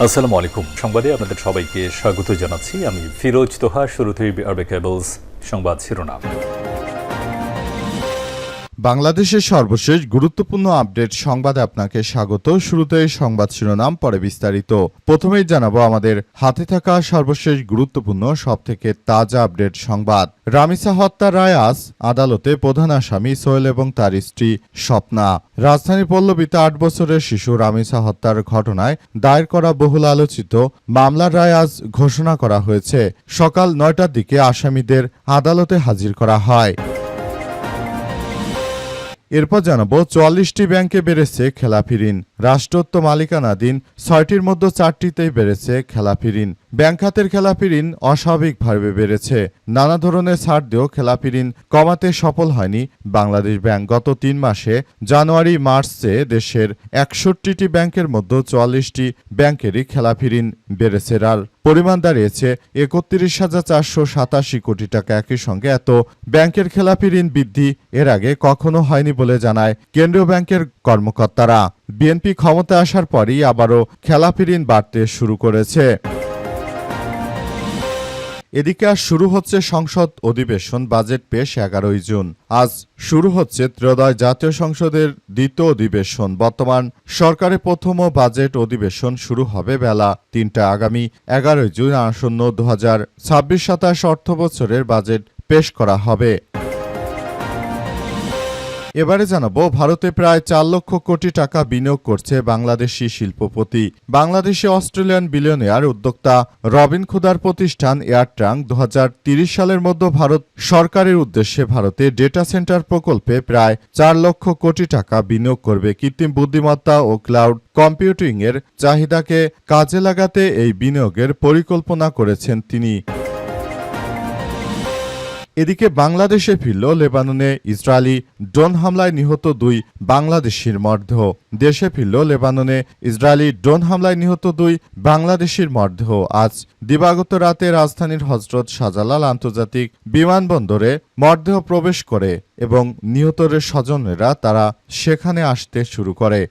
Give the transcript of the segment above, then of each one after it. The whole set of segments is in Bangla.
আসসালামু আলাইকুম। সংবাদে আপনাদের সবাইকে স্বাগত জানাচ্ছি। আমি ফিরোজ তোহা। শুরুতেই আরবে কেবলস সংবাদ শিরোনাম। বাংলাদেশের সর্বশেষ গুরুত্বপূর্ণ আপডেট সংবাদে আপনাকে স্বাগত। শুরুতেই সংবাদ শিরোনাম, পরে বিস্তারিত। প্রথমেই জানাবো আমাদের হাতে থাকা সর্বশেষ গুরুত্বপূর্ণ সবথেকে তাজা আপডেট সংবাদ। রামিসা হত্যার রায় আজ আদালতে প্রধান আসামি সোহেল এবং তার স্ত্রী স্বপ্না। রাজধানী পল্লবীতে ৮ বছরের শিশু রামিসা হত্যার ঘটনায় দায়ের করা বহুল আলোচিত মামলার রায় আজ ঘোষণা করা হয়েছে। সকাল ৯টার দিকে আসামিদের আদালতে হাজির করা হয়। এরপর জানাবো ৪৪টি ব্যাংকে বেড়েছে খেলাপি ঋণ। রাষ্ট্রত্ব মালিকানাধীন ৬টির মধ্যে ৪টিতেই বেড়েছে খেলাপি ঋণ। ব্যাংক খাতের খেলাপি ঋণ অস্বাভাবিকভাবে বেড়েছে। নানা ধরনের ছাড় দিয়েও খেলাপি ঋণ কমাতে সফল হয়নি বাংলাদেশ ব্যাংক। গত ৩ মাসে জানুয়ারি মার্চে দেশের ৬১টি ব্যাংকের মধ্যে ৪৪টি ব্যাংকেরই খেলাপি ঋণ বেড়েছে। আর পরিমাণ দাঁড়িয়েছে ৩১,৪৮৭ কোটি টাকা। একই সঙ্গে এত ব্যাংকের খেলাপি ঋণ বৃদ্ধি এর আগে কখনো হয়নি বলে জানায় কেন্দ্রীয় ব্যাংকের কর্মকর্তারা। বিএনপি ক্ষমতায় আসার পরই আবারও খেলাপি ঋণ বাড়তে শুরু করেছে। এদিকে আজ শুরু হচ্ছে সংসদ অধিবেশন। বাজেট পেশ ১১ই জুন। আজ শুরু হচ্ছে ত্রয়োদশ জাতীয় সংসদের দ্বিতীয় অধিবেশন। বর্তমান সরকারের প্রথম বাজেট অধিবেশন শুরু হবে বেলা ৩টা। আগামী ১১ই জুন আসন্ন ২০২৬-২৭ অর্থ বছরের বাজেট পেশ করা হবে। এবারে জানাবো ভারতে প্রায় ৪ লক্ষ কোটি টাকা বিনিয়োগ করছে বাংলাদেশি শিল্পপতি। বাংলাদেশে অস্ট্রেলিয়ান বিলিয়নিয়ার উদ্যোক্তা রবিন খুদার প্রতিষ্ঠান এয়ারট্রাঙ্ক ২০৩০ সালের মধ্যে ভারত সরকারের উদ্দেশ্যে ভারতে ডেটা সেন্টার প্রকল্পে প্রায় ৪ লক্ষ কোটি টাকা বিনিয়োগ করবে। কৃত্রিম বুদ্ধিমত্তা ও ক্লাউড কম্পিউটিং এর চাহিদাকে কাজে লাগাতে এই বিনিয়োগের পরিকল্পনা করেছেন তিনি। এদিকে বাংলাদেশে ফিরল লেবাননে ইসরায়েলি ড্রোন হামলায় নিহত ২ বাংলাদেশির মরদেহ। দেশে ফিরল লেবাননে ইসরায়েলি ড্রোন হামলায় নিহত ২ বাংলাদেশির মরদেহ। আজ দিবাগত রাতে রাজধানীর হজরত শাহজালাল আন্তর্জাতিক বিমানবন্দরে মরদেহ প্রবেশ করে এবং নিহতদের স্বজনেরা তারা সেখানে আসতে শুরু করে।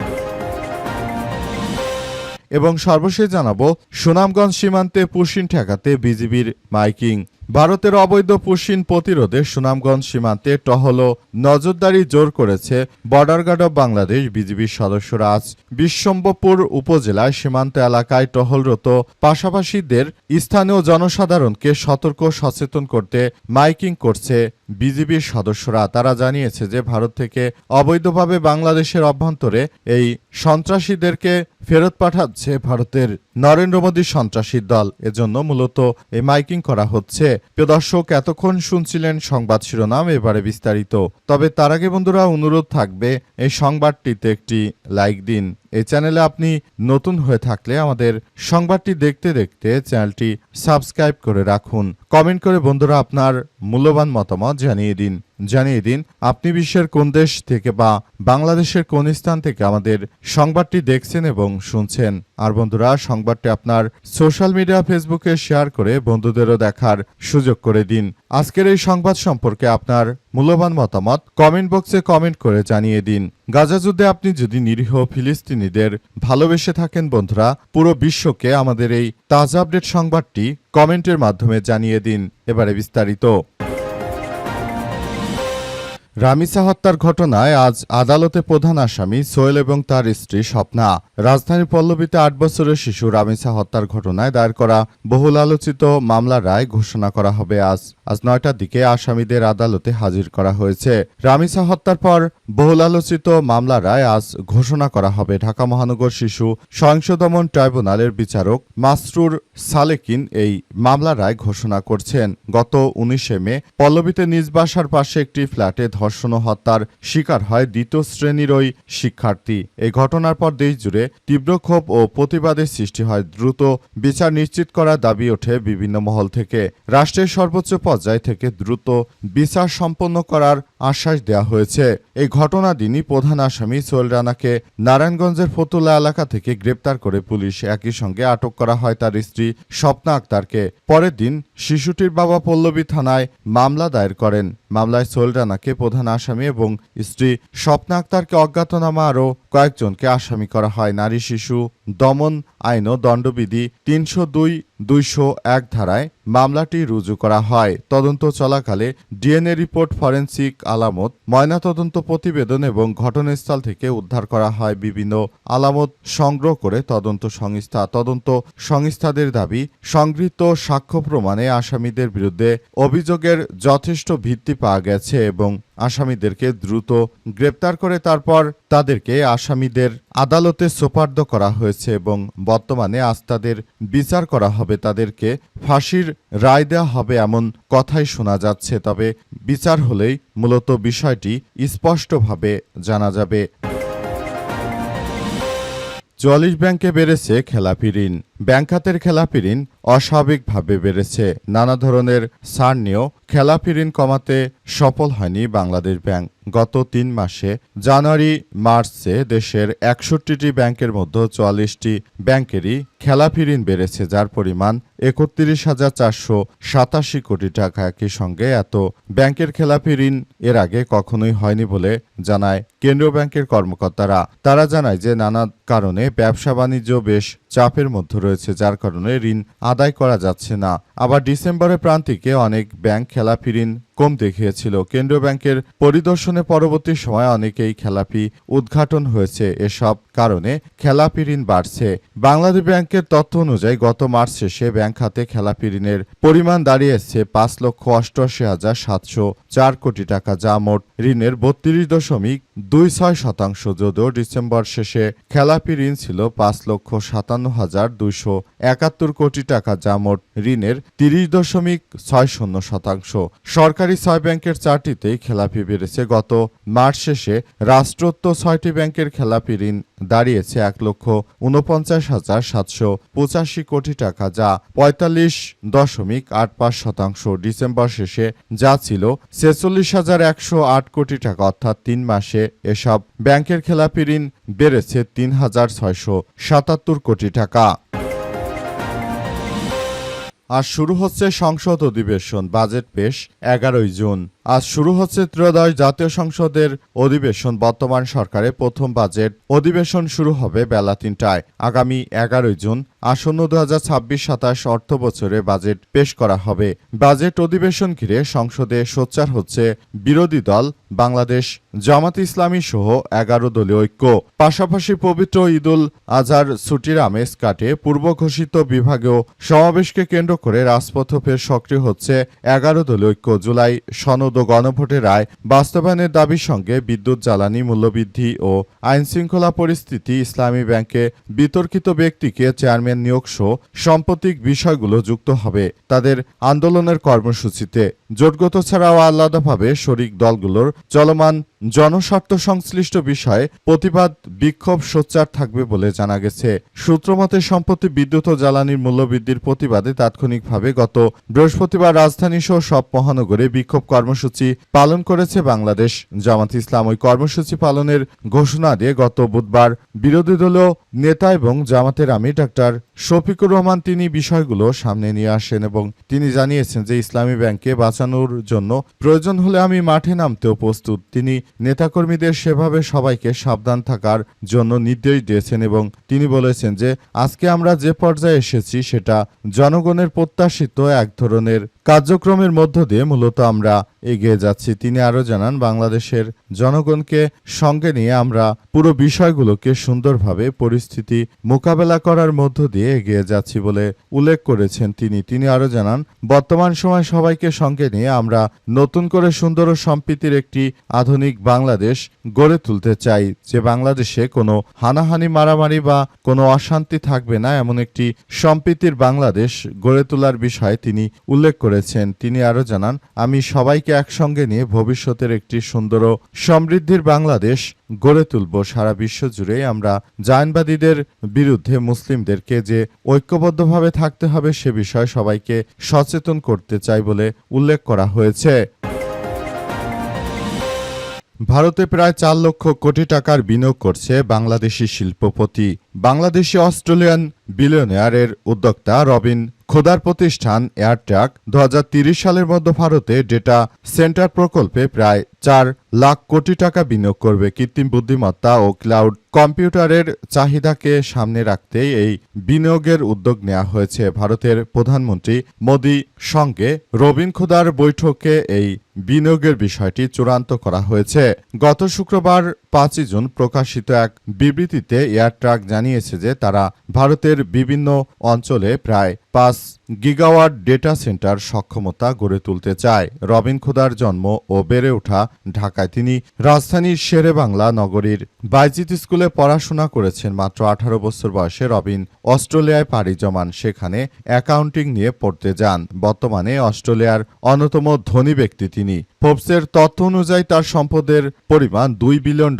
এবং সর্বশেষ জানাবো সুনামগঞ্জ সীমান্তে পুশিন ঠেকাতে বিজিবির মাইকিং। ভারতের অবৈধ পুশিন প্রতিরোধে সুনামগঞ্জ সীমান্তে টহল ও নজরদারি জোর করেছে বর্ডার গার্ড অব বাংলাদেশ বিজিবির সদস্যরা। আজ বিশ্বম্ভরপুর উপজেলায় সীমান্ত এলাকায় টহলরত পাশাপাশিদের স্থানীয় জনসাধারণকে সতর্ক সচেতন করতে মাইকিং করছে বিজিবির সদস্যরা। তারা জানিয়েছে যে ভারত থেকে অবৈধভাবে বাংলাদেশের অভ্যন্তরে এই সন্ত্রাসীদেরকে ফেরত পাঠাচ্ছে ভারতের নরেন্দ্র মোদী সন্ত্রাসী দল। এজন্য মূলত এই মাইকিং করা হচ্ছে। প্রিয় দর্শক, এতক্ষণ শুনছিলেন সংবাদ শিরোনাম। এবারে বিস্তারিত। তবে তার আগে বন্ধুরা অনুরোধ থাকবে এই সংবাদটিতে একটি লাইক দিন। এই চ্যানেলে আপনি নতুন হয়ে থাকলে আমাদের সংবাদটি দেখতে দেখতে চ্যানেলটি সাবস্ক্রাইব করে রাখুন। কমেন্ট করে বন্ধুরা আপনার মূল্যবান মতামত জানিয়ে দিন আপনি বিশ্বের কোন দেশ থেকে বা বাংলাদেশের কোন স্থান থেকে আমাদের সংবাদটি দেখছেন এবং শুনছেন। আর বন্ধুরা সংবাদটি আপনার সোশ্যাল মিডিয়া ফেসবুকে শেয়ার করে বন্ধুদেরও দেখার সুযোগ করে দিন। আজকের এই সংবাদ সম্পর্কে আপনার মূল্যবান মতামত কমেন্ট বক্সে কমেন্ট করে জানিয়ে দিন। গাজা যুদ্ধে আপনি যদি নিরীহ ফিলিস্তিনিদের ভালোবেসে থাকেন বন্ধুরা, পুরো বিশ্বকে আমাদের এই তাজা আপডেট সংবাদটি কমেন্টের মাধ্যমে জানিয়ে দিন। এবারে বিস্তারিত। রামিসা হত্যার ঘটনায় আজ আদালতে প্রধান আসামি সোহেল এবং তার স্ত্রী স্বপ্না। রাজধানীর পল্লবীতে ৮ বছরের শিশু রামিসা হত্যার ঘটনায় দায়ের করা বহুল আলোচিত মামলার রায় ঘোষণা করা হবে আজ ৯টার দিকে আসামিদের আদালতে হাজির করা হয়েছে। রামিসা হত্যার পর বহুল আলোচিত মামলার রায় আজ ঘোষণা করা হবে। ঢাকা মহানগর শিশু সহিংস দমন ট্রাইব্যুনালের বিচারক মাসরুর সালেকিন এই মামলার রায় ঘোষণা করছেন। গত ১৯ মে পল্লবীতে নিজ বাসার পাশে একটি ফ্ল্যাটে ধর্ষণ ও হত্যার শিকার হয় দ্বিতীয় শ্রেণীর ওই শিক্ষার্থী। এই ঘটনার পর দেশ জুড়ে তীব্র ক্ষোভ ও প্রতিবাদের সৃষ্টি হয়। দ্রুত বিচার নিশ্চিত করার দাবি ওঠে বিভিন্ন মহল থেকে। রাষ্ট্রের সর্বোচ্চ পর্যায় থেকে দ্রুত বিচার সম্পন্ন করার আশ্বাস দেওয়া হয়েছে। এই ঘটনার দিনই প্রধান আসামি সোহেল রানাকে নারায়ণগঞ্জের ফতুল্লা এলাকা থেকে গ্রেপ্তার করে পুলিশ। একই সঙ্গে আটক করা হয় তার স্ত্রী স্বপ্না আক্তারকে। পরের দিন শিশুটির বাবা পল্লবী থানায় মামলা দায়ের করেন। মামলায় সোহেল রানাকে প্রধান আসামি এবং স্ত্রী স্বপ্না আক্তারকে অজ্ঞাতনামা আরও কয়েকজনকে আসামি করা হয়। নারী শিশু দমন আইন ও দণ্ডবিধি ৩০২/২০১ ধারায় মামলাটি রুজু করা হয়। তদন্ত চলাকালে ডিএনএ রিপোর্ট, ফরেনসিক আলামত, ময়নাতদন্ত প্রতিবেদন এবং ঘটনাস্থল থেকে উদ্ধার করা হয় বিভিন্ন আলামত সংগ্রহ করে তদন্ত সংস্থাদের দাবি, সংগৃহীত সাক্ষ্য প্রমাণে আসামিদের বিরুদ্ধে অভিযোগের যথেষ্ট ভিত্তি পাওয়া গেছে এবং আসামিদেরকে দ্রুত গ্রেপ্তার করে তারপর তাদেরকে আসামিদের আদালতে সোপর্দ করা হয়েছে এবং বর্তমানে আজ তাদের বিচার করা হবে, তাদেরকে ফাঁসির রায় দেওয়া হবে এমন কথাই শোনা যাচ্ছে। তবে বিচার হলেই মূলত বিষয়টি স্পষ্টভাবে জানা যাবে। ৪৪ ব্যাংকে বেড়েছে খেলাপি ঋণ। ব্যাংক খাতের খেলাপি ঋণ অস্বাভাবিকভাবে বেড়েছে। নানা ধরনের ছাড় নিয়েও খেলাপি ঋণ কমাতে সফল হয়নি বাংলাদেশ ব্যাংক। গত ৩ মাসে জানুয়ারি-মার্চে দেশের ৬১টি ব্যাংকের মধ্যে ৪৪টি ব্যাংকেরই খেলাপি ঋণ বেড়েছে, যার পরিমাণ ৩১,৪৮৭ কোটি টাকা। একই সঙ্গে এত ব্যাংকের খেলাপি ঋণ এর আগে কখনোই হয়নি বলে জানায় কেন্দ্রীয় ব্যাংকের কর্মকর্তারা। তারা জানায় যে নানা কারণে ব্যবসা বাণিজ্য বেশ চাপের মধ্যে রয়েছে, যার কারণে ঋণ আদায় করা যাচ্ছে না। আবার ডিসেম্বরের প্রান্তিকে অনেক ব্যাংক খেলাপি ঋণ কম দেখিয়েছিল। কেন্দ্রীয় ব্যাংকের পরিদর্শনে পরবর্তী সময়ে অনেকেই খেলাপি উদ্ঘাটন হয়েছে। এসব কারণে খেলাপি ঋণ বাড়ছে। বাংলাদেশ ব্যাংকের তথ্য অনুযায়ী গত মার্চ শেষে ব্যাংক খাতে খেলাপি ঋণের পরিমাণ দাঁড়িয়েছে ৫,৮৮,৭০৪ কোটি টাকা, যা মোট ঋণের ৩২.26%। যদিও ডিসেম্বর শেষে খেলাপি ঋণ ছিল ৫,৫৭,২৭১ কোটি টাকা, যা মোট ঋণের ৩০.৬০%। সরকারি ৬ ব্যাংকের ৪টিতেই খেলাপি বেড়েছে। গত মার্চ শেষে রাষ্ট্রোক্ত ৬টি ব্যাংকের খেলাপি ঋণ দাঁড়িয়েছে ১,৪৯,৭৮৫ কোটি টাকা, যা ৪৫.৮৫%। ডিসেম্বর শেষে যা ছিল ৪৬,১০৮ কোটি টাকা, অর্থাৎ ৩ মাসে এসব ব্যাংকের খেলাপি ঋণ বেড়েছে ৩,৬৭৭ কোটি টাকা। আজ শুরু হচ্ছে সংসদ অধিবেশন। বাজেট পেশ ১১ জুন। আজ শুরু হচ্ছে ত্রয়োদশ জাতীয় সংসদের অধিবেশন। বর্তমান সরকারের প্রথম বাজেট অধিবেশন শুরু হবে বেলা ৩টায়। আগামী ১১ জুন আসন্ন ২০২৬-২৭ অর্থ বছরে বাজেট পেশ করা হবে। বাজেট অধিবেশন ঘিরে সংসদে সোচ্চার হচ্ছে বিরোধী দল বাংলাদেশ জামাত ইসলামী সহ ১১ দলীয় ঐক্য। পাশাপাশি পবিত্র ঈদুল আজহার ছুটির আমেজ কাটে পূর্ব ঘোষিত বিভাগীয় সমাবেশকে কেন্দ্র করে রাজপথে ফের সক্রিয় হচ্ছে ১১ দলীয় ঐক্য। জুলাই সনদ ও গণভোটের রায় বাস্তবায়নের দাবির সঙ্গে বিদ্যুৎ, জ্বালানি মূল্যবৃদ্ধি ও আইনশৃঙ্খলা পরিস্থিতি, ইসলামী ব্যাংকে বিতর্কিত ব্যক্তিকে চেয়ারম্যান নিয়োগ সহ সাম্প্রতিক বিষয়গুলো যুক্ত হবে তাদের আন্দোলনের কর্মসূচিতে। জোটগত ছাড়াও আলাদাভাবে শরিক দলগুলোর চলমান জনস্বার্থ সংশ্লিষ্ট বিষয়ে প্রতিবাদ বিক্ষোভ সোচ্চার থাকবে বলে জানা গেছে। সূত্রমতে সম্প্রতি বিদ্যুৎ ও জ্বালানির মূল্যবৃদ্ধির প্রতিবাদে তাৎক্ষণিকভাবে গত বৃহস্পতিবার রাজধানী সহ সব মহানগরে বিক্ষোভ কর্মসূচি পালন করেছে বাংলাদেশ জামাত ইসলাম। ওই কর্মসূচি পালনের ঘোষণা দিয়ে গত বুধবার বিরোধী দলীয় নেতা এবং জামাতের আমির ডাক্তার শফিকুর রহমান তিনি বিষয়গুলো সামনে নিয়ে আসেন এবং তিনি জানিয়েছেন যে ইসলামী ব্যাংকে বাঁচানোর জন্য প্রয়োজন হলে আমি মাঠে নামতেও প্রস্তুত। তিনি নেতাকর্মীদের সেভাবে সবাইকে সাবধান থাকার জন্য নির্দেশ দিয়েছেন এবং তিনি বলেছেন যে আজকে আমরা যে পর্যায়ে এসেছি সেটা জনগণের প্রত্যাশিত এক ধরনের কার্যক্রমের মধ্য দিয়ে মূলত আমরা এগিয়ে যাচ্ছি। তিনি আরও জানান, বাংলাদেশের জনগণকে সঙ্গে নিয়ে আমরা পুরো বিষয়গুলোকে সুন্দরভাবে পরিস্থিতি মোকাবেলা করার মধ্য দিয়ে এগিয়ে যাচ্ছি বলে উল্লেখ করেছেন তিনি আরও জানান, বর্তমান সময় সবাইকে সঙ্গে নিয়ে আমরা নতুন করে সুন্দর ও সম্প্রীতির একটি আধুনিক বাংলাদেশ গড়ে তুলতে চাই, যে বাংলাদেশে কোনো হানাহানি, মারামারি বা কোনো অশান্তি থাকবে না, এমন একটি সম্প্রীতির বাংলাদেশ গড়ে তোলার বিষয়ে তিনি উল্লেখ করেছেন। তিনি আরও জানান, আমি সবাইকে একসঙ্গে নিয়ে ভবিষ্যতের একটি সুন্দর ও সমৃদ্ধির বাংলাদেশ গড়ে তুলব। সারা বিশ্ব জুড়ে আমরা জায়নবাদীদের বিরুদ্ধে মুসলিমদেরকে যে ঐক্যবদ্ধভাবে থাকতে হবে সে বিষয়ে সবাইকে সচেতন করতে চাই বলে উল্লেখ করা হয়েছে। ভারতে প্রায় ৪ লক্ষ কোটি টাকার বিনিয়োগ করছে বাংলাদেশি শিল্পপতি। বাংলাদেশি অস্ট্রেলিয়ান বিলিয়নিয়ারের উদ্যোক্তা রবিন খোদার প্রতিষ্ঠান এয়ারট্রাক ২০৩০ সালের মধ্যে ভারতে ডেটা সেন্টার প্রকল্পে প্রায় 4 লাখ কোটি টাকা বিনিয়োগ করবে। কৃত্রিম বুদ্ধিমত্তা ও ক্লাউড কম্পিউটারের চাহিদাকে সামনে রাখতেই এই বিনিয়োগের উদ্যোগ নেওয়া হয়েছে। ভারতের প্রধানমন্ত্রী মোদি সঙ্গে রবিন খুদার বৈঠকে এই বিনিয়োগের বিষয়টি চূড়ান্ত করা হয়েছে। গত শুক্রবার 5 জুন প্রকাশিত এক বিবৃতিতে এয়ারট্রাক জানিয়েছে যে তারা ভারতের বিভিন্ন অঞ্চলে প্রায় 5 গিগাওয়াট ডেটা সেন্টার সক্ষমতা গড়ে তুলতে চায়। রবিন খুদার জন্ম ও বেড়ে ওঠা ঢাকায়। তিনি রাজধানীর শেরেবাংলা নগরীর বাইজিৎ স্কুলে পড়াশোনা করেছেন। মাত্র 18 বছর বয়সে রবিন অস্ট্রেলিয়ায় পাড়ি জমান, সেখানে অ্যাকাউন্টিং নিয়ে পড়তে যান। বর্তমানে অস্ট্রেলিয়ার অন্যতম ধনী ব্যক্তি তিনি। ফোর্বসের তথ্য অনুযায়ী তার সম্পদের পরিমাণ $2 বিলিয়ন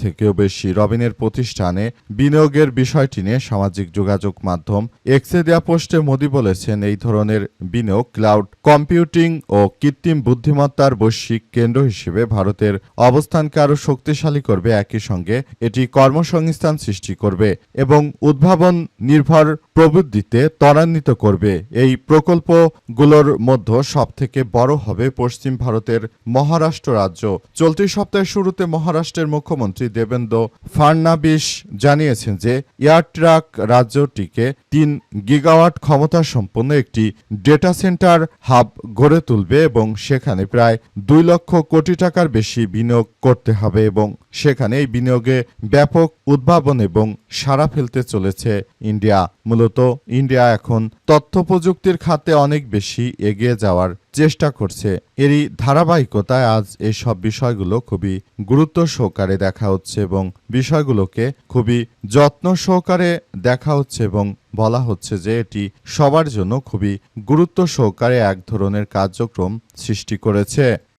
থেকেও বেশি। রবিনের প্রতিষ্ঠানে বিনিয়োগের বিষয়টি নিয়ে সামাজিক যোগাযোগ মাধ্যম এক্সে দেয়া পোস্টে মোদি বলেছেন, এই ধরনের বিনিয়োগ ক্লাউড কম্পিউটিং ও কৃত্রিম বুদ্ধিমত্তার বৈশ্বিক কেন্দ্র হিসেবে ভারতের অবস্থানকে আরও শক্তিশালী করবে। একই সঙ্গে এটি কর্মসংস্থান সৃষ্টি করবে এবং উদ্ভাবন নির্ভর প্রবৃদ্ধিতে ত্বরান্বিত করবে। এই প্রকল্পগুলোর মধ্যে সবথেকে বড় হবে পশ্চিম ভারতের মহারাষ্ট্র রাজ্য। চলতি সপ্তাহের শুরুতে মহারাষ্ট্রের মুখ্যমন্ত্রী দেবেন্দ্র ফাড়নাবিস জানিয়েছেন যে এয়ারট্রাক রাজ্যটিকে 3 গিগাওয়াট ক্ষমতা সম্পন্ন একটি ডেটা সেন্টার হাব গড়ে তুলবে এবং সেখানে প্রায় 2 লক্ষ কোটি টাকার বেশি বিনিয়োগ করতে হবে এবং সেখানে এই বিনিয়োগে ব্যাপক উদ্ভাবন এবং সাড়া ফেলতে চলেছে ইন্ডিয়া। মূলত ইন্ডিয়া এখন তথ্য প্রযুক্তির খাতে অনেক বেশি এগিয়ে যাওয়ার চেষ্টা করছে। এরই ধারাবাহিকতায় আজ এই সব বিষয়গুলো খুবই গুরুত্ব সহকারে দেখা হচ্ছে এবং বিষয়গুলোকে খুবই যত্ন সহকারে দেখা হচ্ছে এবং বলা হচ্ছে যে এটি সবার জন্য খুবই গুরুত্ব সহকারে এক ধরনের কার্যক্রম সৃষ্টি করেছে।